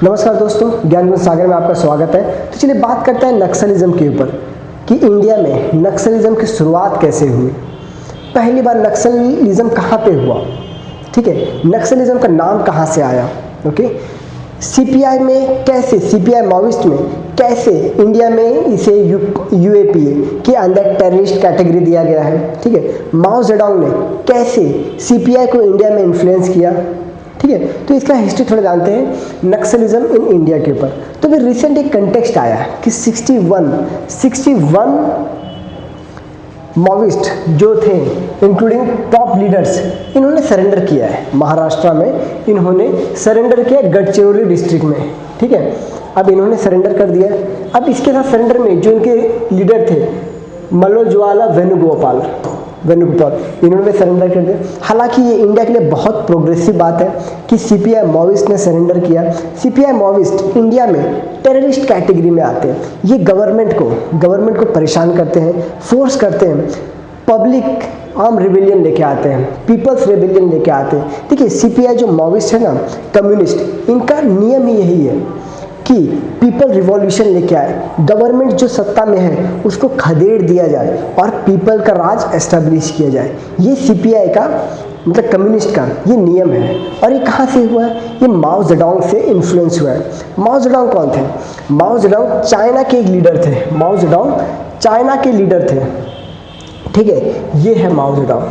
नमस्कार दोस्तों, ज्ञान सागर में आपका स्वागत है। तो चलिए बात करते हैं नक्सलिज्म के ऊपर कि इंडिया में नक्सलिज्म की शुरुआत कैसे हुई। पहली बार नक्सलिज्म कहाँ पे हुआ, ठीक है, नक्सलिज्म का नाम कहाँ से आया। ओके, सीपीआई में कैसे, सीपीआई माओइस्ट में कैसे इंडिया में इसे यूएपीए के अंदर टेररिस्ट कैटेगरी दिया गया है, ठीक है। माओ जेडोंग ने कैसे सीपीआई को इंडिया में इन्फ्लुएंस किया, ठीक है। तो इसका हिस्ट्री थोड़ा जानते हैं नक्सलिज्म इन इंडिया के ऊपर। तो फिर रिसेंट एक कंटेक्स्ट आया कि 61 माओइस्ट जो थे इंक्लूडिंग टॉप लीडर्स, इन्होंने सरेंडर किया है। महाराष्ट्र में इन्होंने सरेंडर किया गढ़चिरौली डिस्ट्रिक्ट में, ठीक है। अब इन्होंने सरेंडर कर दिया। अब इसके साथ सरेंडर में जो इनके लीडर थे मल्लोज्वाला वेणुगोपाल, इन्होंने सरेंडर कर दिया। हालांकि ये इंडिया के लिए बहुत प्रोग्रेसिव बात है कि सीपीआई माओइस्ट ने सरेंडर किया। सीपीआई माओइस्ट इंडिया में टेररिस्ट कैटेगरी में आते हैं। ये गवर्नमेंट को परेशान करते हैं, फोर्स करते हैं, पब्लिक आर्म रिबेलियन लेके आते हैं, पीपल्स रिबेलियन लेके आते हैं। देखिए सीपीआई जो माओइस्ट है ना, कम्युनिस्ट, इनका नियम ही यही है कि पीपल रिवॉल्यूशन लेके आए, गवर्नमेंट जो सत्ता में है उसको खदेड़ दिया जाए और पीपल का राज एस्टेब्लिश किया जाए। ये सीपीआई का मतलब कम्युनिस्ट का ये नियम है। और ये कहाँ से हुआ है? ये माओ जेडोंग से इन्फ्लुएंस हुआ है। माओ जेडोंग कौन थे? माओ जेडोंग चाइना के एक लीडर थे। माओ जेडोंग चाइना के लीडर थे, ठीक है। ये है माओ जेडोंग।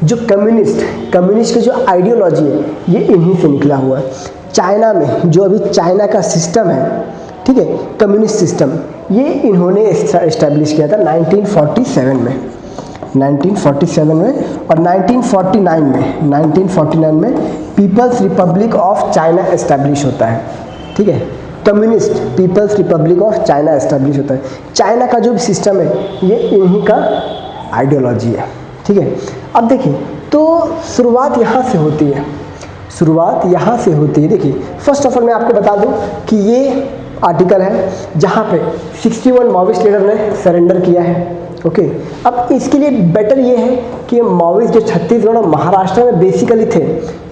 जो कम्युनिस्ट की जो आइडियोलॉजी है ये इन्हीं से निकला हुआ है। चाइना में जो अभी चाइना का सिस्टम है, ठीक है, कम्युनिस्ट सिस्टम, ये इन्होंने एस्टैब्लिश किया था 1947 में और 1949 में People's Republic of China establish होता है, ठीक है। Communist People's Republic of China establish होता है। चाइना का जो भी सिस्टम है ये इन्हीं का आइडियोलॉजी है, ठीक है। अब देखिए तो शुरुआत यहाँ से होती है। देखिए फर्स्ट ऑफ ऑल मैं आपको बता दूं कि ये आर्टिकल है जहाँ पे 61 माओइस्ट लीडर ने सरेंडर किया है। ओके, अब इसके लिए बेटर ये है कि माओइस्ट जो छत्तीसगढ़ और महाराष्ट्र में बेसिकली थे,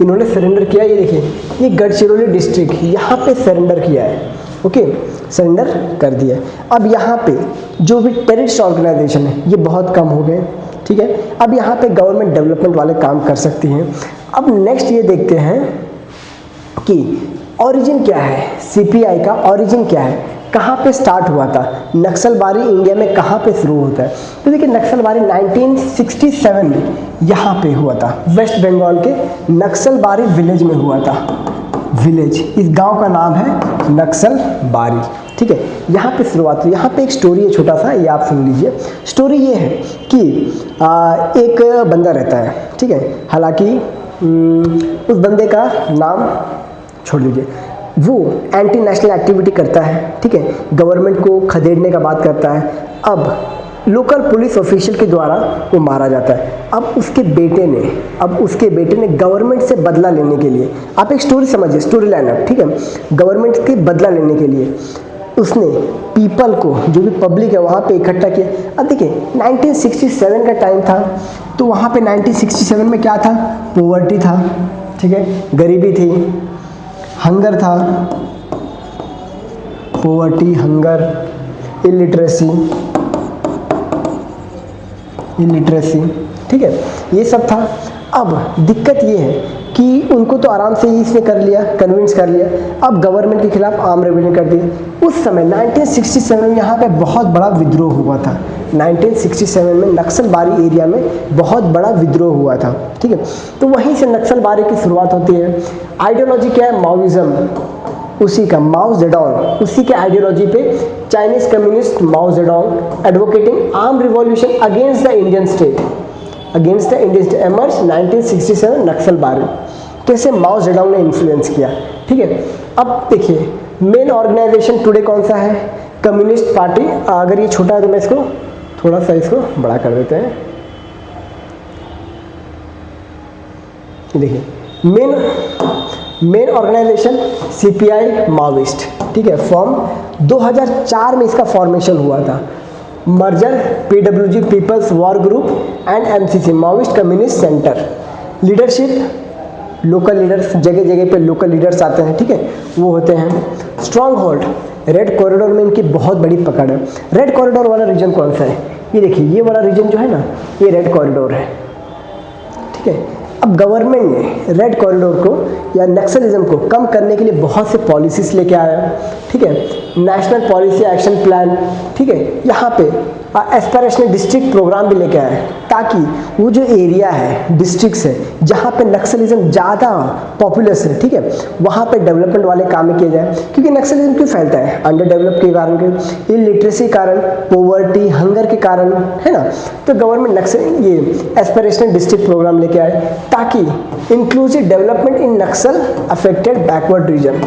इन्होंने सरेंडर किया। ये देखिए ये गढ़चिरौली डिस्ट्रिक्ट यहाँ पे सरेंडर किया है। ओके, सरेंडर कर दिया। अब यहाँ पे जो भी टेररिस्ट ऑर्गेनाइजेशन है ये बहुत कम हो गए, ठीक है। अब यहाँ पे गवर्नमेंट डेवलपमेंट वाले काम कर सकती हैं। अब नेक्स्ट ये देखते हैं कि ओरिजिन क्या है, सीपीआई का ओरिजिन क्या है, कहाँ पे स्टार्ट हुआ था, नक्सलबारी इंडिया में कहाँ पे शुरू होता है। तो देखिए नक्सलबारी 1967 में यहाँ पे हुआ था, वेस्ट बंगाल के नक्सलबारी विलेज में हुआ था। विलेज, इस गांव का नाम है नक्सलबारी, ठीक है। यहाँ पे शुरुआत हुई। यहाँ पे एक स्टोरी है छोटा सा, ये आप सुन लीजिए। स्टोरी ये है कि एक बंदा रहता है, ठीक है। हालांकि उस बंदे का नाम छोड़ लीजिए। वो एंटी नेशनल एक्टिविटी करता है, ठीक है, गवर्नमेंट को खदेड़ने का बात करता है। अब लोकल पुलिस ऑफिशियल के द्वारा वो मारा जाता है। अब उसके बेटे ने गवर्नमेंट से बदला लेने के लिए, आप एक स्टोरी समझिए, स्टोरी लाइन अप, ठीक है, गवर्नमेंट के बदला लेने के लिए उसने पीपल को, जो भी पब्लिक है वहाँ पे इकट्ठा किया। अब देखिए 1967 का टाइम था, तो वहाँ पे 1967 में क्या था, पॉवर्टी था, ठीक है, गरीबी थी, हंगर था, पॉवर्टी, हंगर, इलिटरेसी, ठीक है, ये सब था। अब दिक्कत ये है कि उनको तो आराम से ही इसने कर लिया, कन्विंस कर लिया। अब गवर्नमेंट के खिलाफ आर्म रेबेलियन कर दिया। उस समय 1967 में यहाँ पे बहुत बड़ा विद्रोह हुआ था। 1967 में नक्सलबारी एरिया में बहुत बड़ा विद्रोह हुआ था, ठीक है। तो वहीं से नक्सलबारी की शुरुआत होती है। आइडियोलॉजी क्या है, माओइज्म, उसी का माओ जेडोंग, उसी के आइडियोलॉजी पे Chinese communist Mao Zedong advocating arm revolution against the Indian state emerge 1967 Naxalbari. कैसे माओ जेडोंग ने इन्फ्लुएंस किया, ठीक है। अब देखिए मेन ऑर्गेनाइजेशन टुडे कौन सा है, कम्युनिस्ट पार्टी। अगर ये छोटा है तो मैं इसको थोड़ा सा इसको बड़ा कर देते हैं। देखिए मेन ऑर्गेनाइजेशन सीपीआई माओइस्ट, ठीक है। फॉर्म 2004 में इसका फॉर्मेशन हुआ था। Merger PWG People's War Group and MCC Maoist communist centre. Leadership local leaders, जगह जगह पे लोकल लीडर्स आते हैं, ठीक है, वो होते हैं। स्ट्रॉन्ग होल्ड, रेड कॉरिडोर में इनकी बहुत बड़ी पकड़ है। रेड कॉरिडोर वाला रीजन कौन सा है? ये देखिए, ये वाला रीजन जो है ना, ये रेड कॉरिडोर है, ठीक है। अब गवर्नमेंट ने रेड कॉरिडोर को या नक्सलिज्म को कम करने के लिए बहुत से पॉलिसीज लेके आया, ठीक है। नेशनल पॉलिसी एक्शन प्लान, ठीक है, यहाँ पे एस्पिरेशनल डिस्ट्रिक्ट प्रोग्राम भी लेके आए, ताकि वो जो एरिया है, डिस्ट्रिक्ट्स है जहाँ पे नक्सलिज्म ज़्यादा पॉपुलस है, ठीक है, वहाँ पे डेवलपमेंट वाले काम किए जाए। क्योंकि नक्सलिज्म क्यों फैलता है? अंडर डेवलप के कारण, के इलिटरेसी के कारण, पोवर्टी, हंगर के कारण, है ना। तो गवर्नमेंट ये एस्पिरेशनल डिस्ट्रिक्ट प्रोग्राम लेके आए, ताकि inclusive development in Naxal affected backward region,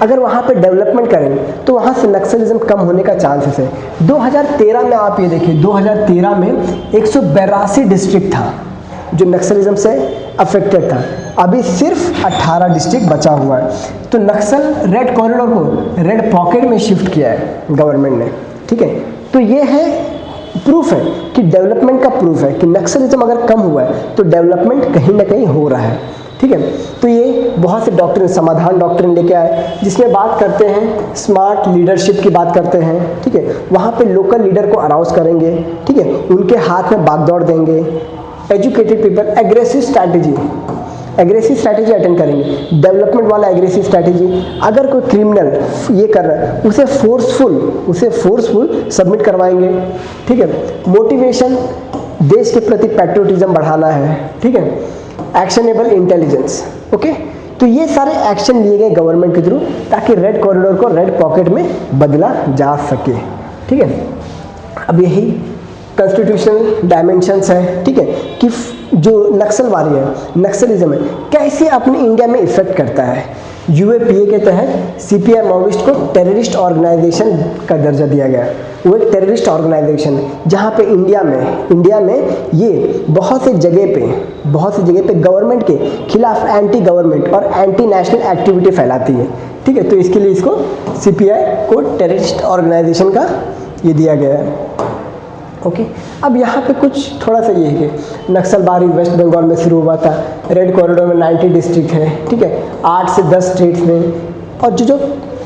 अगर वहाँ पे डेवलपमेंट करें तो वहाँ से नक्सलिज्म कम होने का चांसेस है। 2013 में आप ये देखिए, 2013 में 182 डिस्ट्रिक्ट था जो नक्सलिज्म से अफेक्टेड था, अभी सिर्फ 18 डिस्ट्रिक्ट बचा हुआ है। तो नक्सल रेड कॉरिडोर को रेड पॉकेट में शिफ्ट किया है गवर्नमेंट ने, ठीक है। तो ये है प्रूफ है कि डेवलपमेंट का प्रूफ है कि नक्सलिज्म अगर कम हुआ है तो डेवलपमेंट कहीं ना कहीं हो रहा है, ठीक है। तो ये बहुत से डॉक्ट्रिन, समाधान डॉक्ट्रिन लेके आए, जिसमें बात करते हैं स्मार्ट लीडरशिप की बात करते हैं, ठीक है। वहाँ पे लोकल लीडर को अराउज करेंगे, ठीक है, उनके हाथ में बागदौड़ देंगे। Educated people, aggressive strategy attend करेंगे, डेवलपमेंट वाला एग्रेसिव स्ट्रैटेजी। अगर कोई क्रिमिनल ये कर रहा है, उसे फोर्सफुल सबमिट करवाएंगे, ठीक है। मोटिवेशन, देश के प्रति पैट्रियोटिज्म बढ़ाना है, ठीक है। Actionable intelligence, okay. तो ये सारे एक्शन लिए गए गवर्नमेंट के थ्रू, ताकि रेड कॉरिडोर को रेड पॉकेट में बदला जा सके, ठीक है। अब यही कॉन्स्टिट्यूशनल डायमेंशंस है, ठीक है, कि जो नक्सलवादी है, नक्सलिज्म है, कैसे अपने इंडिया में इफेक्ट करता है। यूएपीए के तहत सीपीआई माओइस्ट को टेररिस्ट ऑर्गेनाइजेशन का दर्जा दिया गया। वो एक टेररिस्ट ऑर्गेनाइजेशन है, जहाँ पे इंडिया में ये बहुत से जगह पे गवर्नमेंट के खिलाफ एंटी गवर्नमेंट और एंटी नेशनल एक्टिविटी फैलाती है, ठीक है। तो इसके लिए इसको सीपीआई को टेररिस्ट ऑर्गेनाइजेशन का ये दिया गया है, ओके। अब यहाँ पे कुछ थोड़ा सा ये है कि नक्सलबारी वेस्ट बंगाल में शुरू हुआ था, रेड कॉरिडोर में 90 डिस्ट्रिक्ट है, ठीक है, 8 से 10 स्टेट्स में, और जो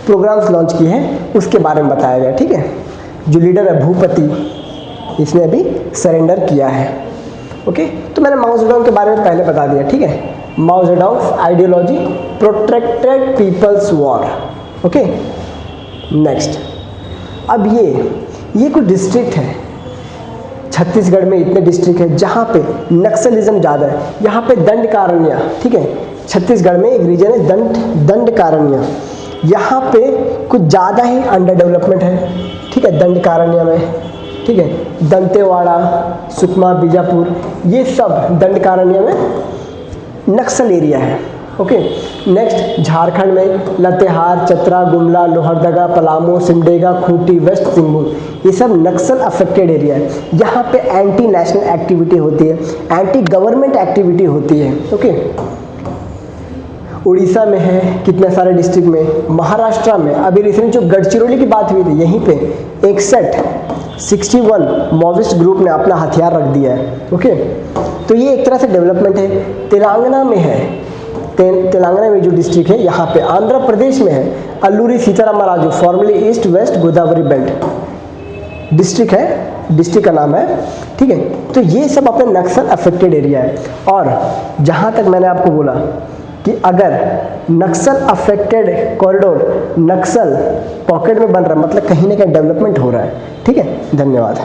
प्रोग्राम्स लॉन्च किए हैं उसके बारे में बताया गया, ठीक है। जो लीडर है भूपति, इसने अभी सरेंडर किया है, ओके। तो मैंने माओ जेडोंग के बारे में पहले बता दिया, ठीक है। Mao Zedong ideology, protracted people's war, okay. Next, अब ये कुछ डिस्ट्रिक्ट है, छत्तीसगढ़ में इतने डिस्ट्रिक्ट है जहाँ पे नक्सलिज्म ज़्यादा है। यहाँ पे दंडकारण्य, ठीक है, छत्तीसगढ़ में एक रीजन है दंडकारण्य, यहाँ पे कुछ ज़्यादा ही अंडर डेवलपमेंट है, ठीक है, दंडकारण्य में, ठीक है। दंतेवाड़ा, सुकमा, बीजापुर, ये सब दंडकारण्य में नक्सल एरिया है, ओके। नेक्स्ट, झारखंड में लतेहार, चतरा, गुमला, लोहरदगा, पलामू, सिमडेगा, खूंटी, वेस्ट सिंहभूम, ये सब नक्सल अफेक्टेड एरिया है, जहाँ पे एंटी नेशनल एक्टिविटी होती है, एंटी गवर्नमेंट एक्टिविटी होती है, ओके। उड़ीसा में है कितने सारे डिस्ट्रिक्ट में, महाराष्ट्र में अभी रिसेंट जो गढ़चिरौली की बात हुई थी, यहीं पे 61 माओविस्ट ग्रुप ने अपना हथियार रख दिया है, ओके। तो ये एक तरह से डेवलपमेंट है। तेलंगाना में है, तेलंगाना में जो डिस्ट्रिक्ट है यहाँ पे, आंध्र प्रदेश में है Alluri Sitaramaraju, formally east west Godavari belt district है, डिस्ट्रिक्ट का नाम है, ठीक है। तो ये सब अपने नक्सल अफेक्टेड एरिया है। और जहाँ तक मैंने आपको बोला कि अगर नक्सल अफेक्टेड कॉरिडोर नक्सल पॉकेट में बन रहा है, मतलब कहीं ना कहीं डेवलपमेंट हो रहा है, ठीक है। धन्यवाद।